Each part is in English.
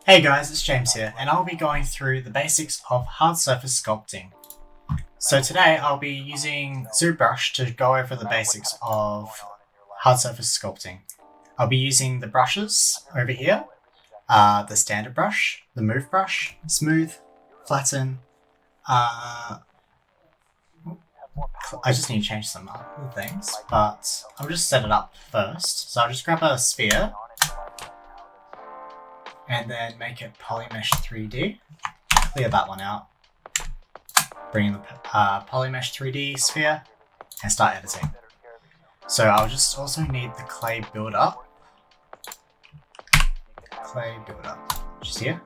Hey guys, it's James here, and I'll be going through the basics of hard surface sculpting. So today I'll be using Zbrush to go over the basics of hard surface sculpting. I'll be using the brushes over here, the standard brush, the move brush, smooth, flatten. I just need to change some other things, but I'll just set it up first. So I'll just grab a sphere and then make it polymesh 3D. Clear that one out. Bring in the polymesh 3D sphere and start editing. So I'll just also need the clay build-up. Which is here.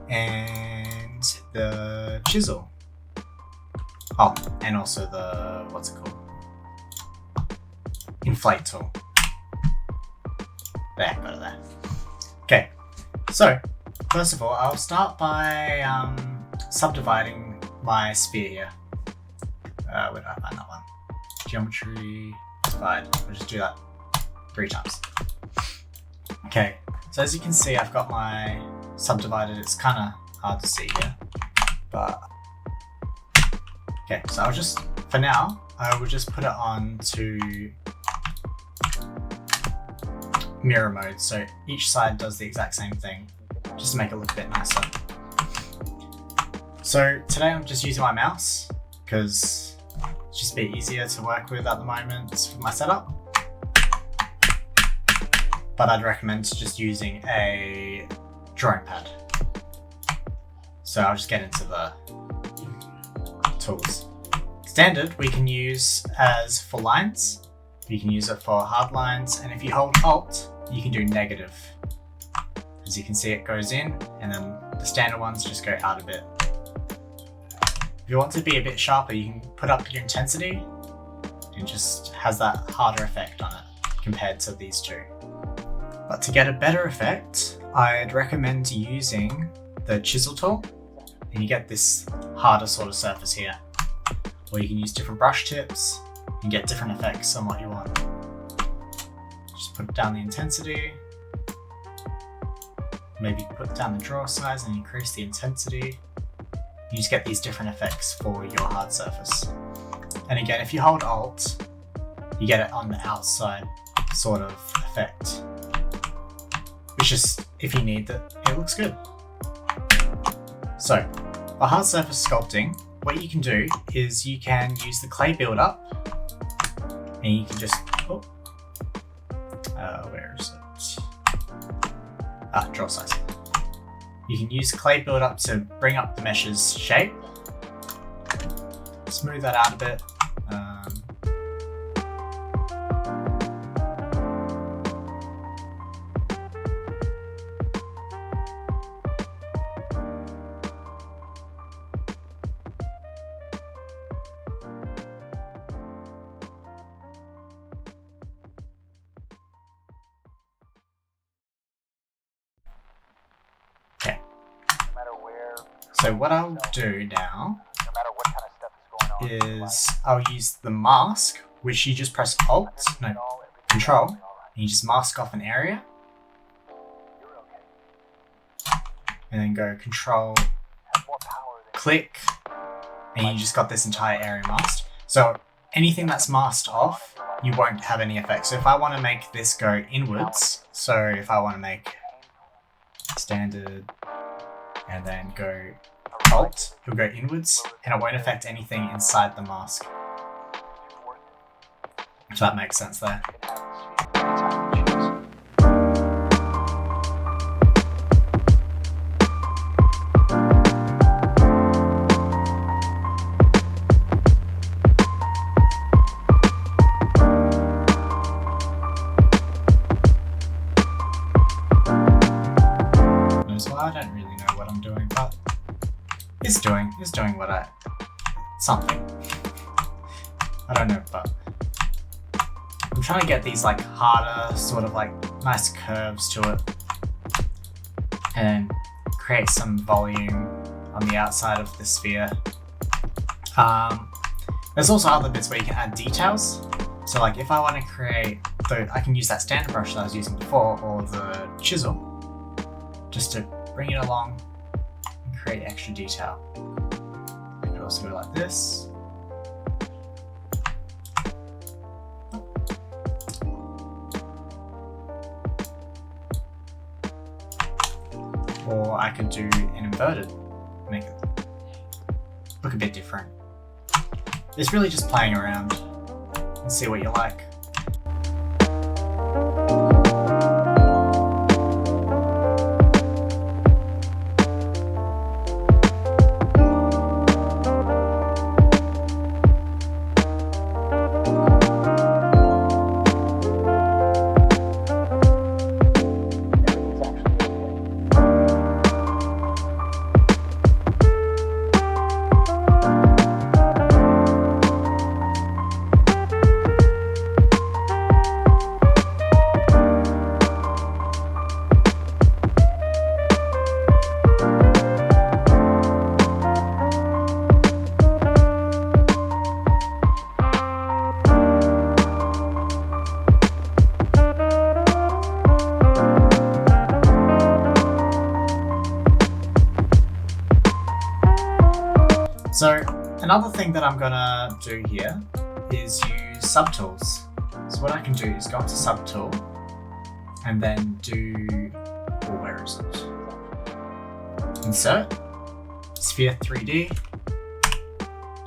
And the chisel. Oh, and also the, what's it called? Inflate tool. There, got it there. Okay. So, first of all, I'll start by subdividing my sphere here. Where did I find that one? Geometry, divide. We'll just do that 3 times. Okay, so as you can see, I've got my subdivided. It's kind of hard to see here, but okay. So I'll just, for now, I will just put it on to mirror mode, so each side does the exact same thing, just to make it look a bit nicer. So today I'm just using my mouse because it's just a bit easier to work with at the moment for my setup, but I'd recommend just using a drawing pad. So I'll just get into the tools. Standard we can use as for lines, you can use it for hard lines, and if you hold Alt you can do negative. As you can see, it goes in, and then the standard ones just go out a bit. If you want to be a bit sharper, you can put up your intensity. It just has that harder effect on it compared to these two. But to get a better effect, I'd recommend using the chisel tool, and you get this harder sort of surface here. Or you can use different brush tips and get different effects on what you want. Just put down the intensity, maybe put down the draw size and increase the intensity. You just get these different effects for your hard surface. And again, if you hold Alt, you get it on the outside sort of effect, which is, if you need that, it looks good. So for hard surface sculpting, what you can do is you can use the clay build-up, and you can just, where is it? Draw size. You can use clay build-up to bring up the mesh's shape. Smooth that out a bit. So what I'll do now is I'll use the mask, which you just press Control, and you just mask off an area. And then go Control, click, and you just got this entire area masked. So anything that's masked off, you won't have any effect. So if I want to make this go inwards, so if I want to make standard and then go Alt, it'll go inwards, and it won't affect anything inside the mask. If that makes sense there. I don't really know what I'm doing, but it's doing what something. I don't know, but I'm trying to get these like harder, sort of like nice curves to it, and create some volume on the outside of the sphere. There's also other bits where you can add details. So like if I want to create, I can use that standard brush that I was using before, or the chisel, just to bring it along and create extra detail. You could also go like this. Or I could do an inverted, make it look a bit different. It's really just playing around and see what you like. So another thing that I'm gonna do here is use subtools. So what I can do is go into subtool and then do, where is it? Insert, sphere 3D.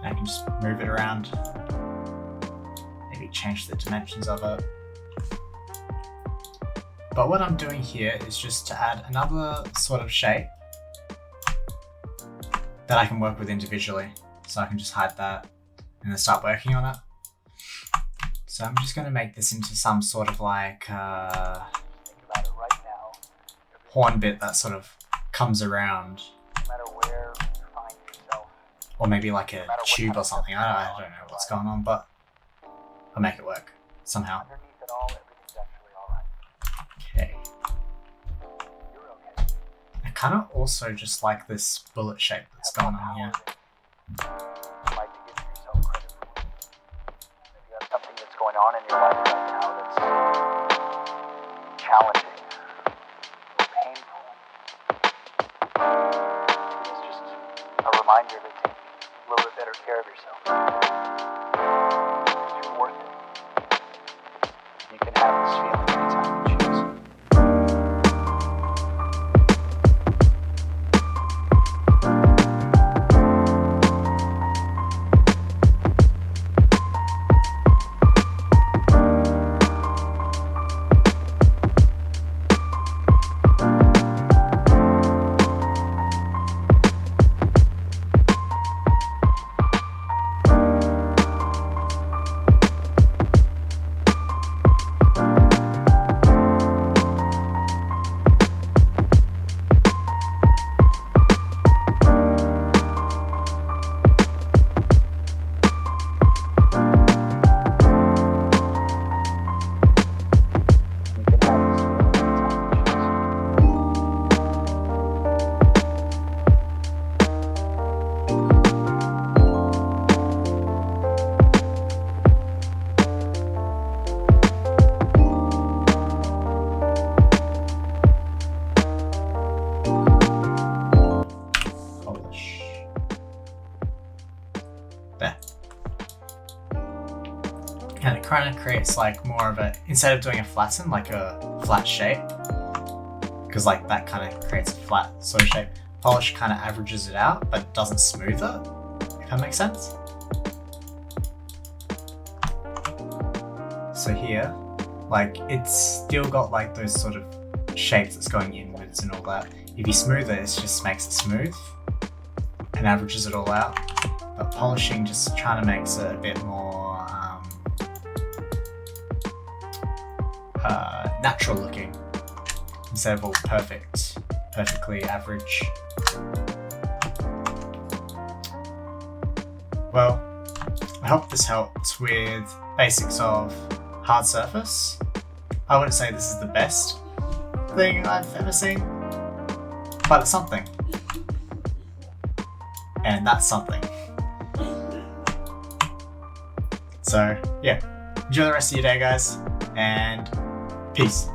I can just move it around, maybe change the dimensions of it. But what I'm doing here is just to add another sort of shape that I can work with individually. So I can just hide that and then start working on it. So I'm just gonna make this into some sort of like horn bit that sort of comes around. Or maybe like a tube or something. I don't know what's going on, but I'll make it work somehow. Okay. I kind of also just like this bullet shape that's going on here. Like to give yourself credit for it. If you have something that's going on in your life right now that's challenging or painful, it's just a reminder to take a little bit better care of yourself. Because you're worth it. You can have this feeling anytime you choose. There. And it kind of creates like more of a, instead of doing a flatten, like a flat shape, because like that kind of creates a flat sort of shape. Polish kind of averages it out, but doesn't smooth it, if that makes sense. So here, like it's still got like those sort of shapes that's going inwards and all that. If you smooth it, it just makes it smooth and averages it all out. But polishing just kind of makes it a bit more natural looking instead of all perfectly average. Well, I hope this helped with basics of hard surface. I wouldn't say this is the best thing I've ever seen, but it's something. And that's something. So yeah, enjoy the rest of your day, guys, and peace.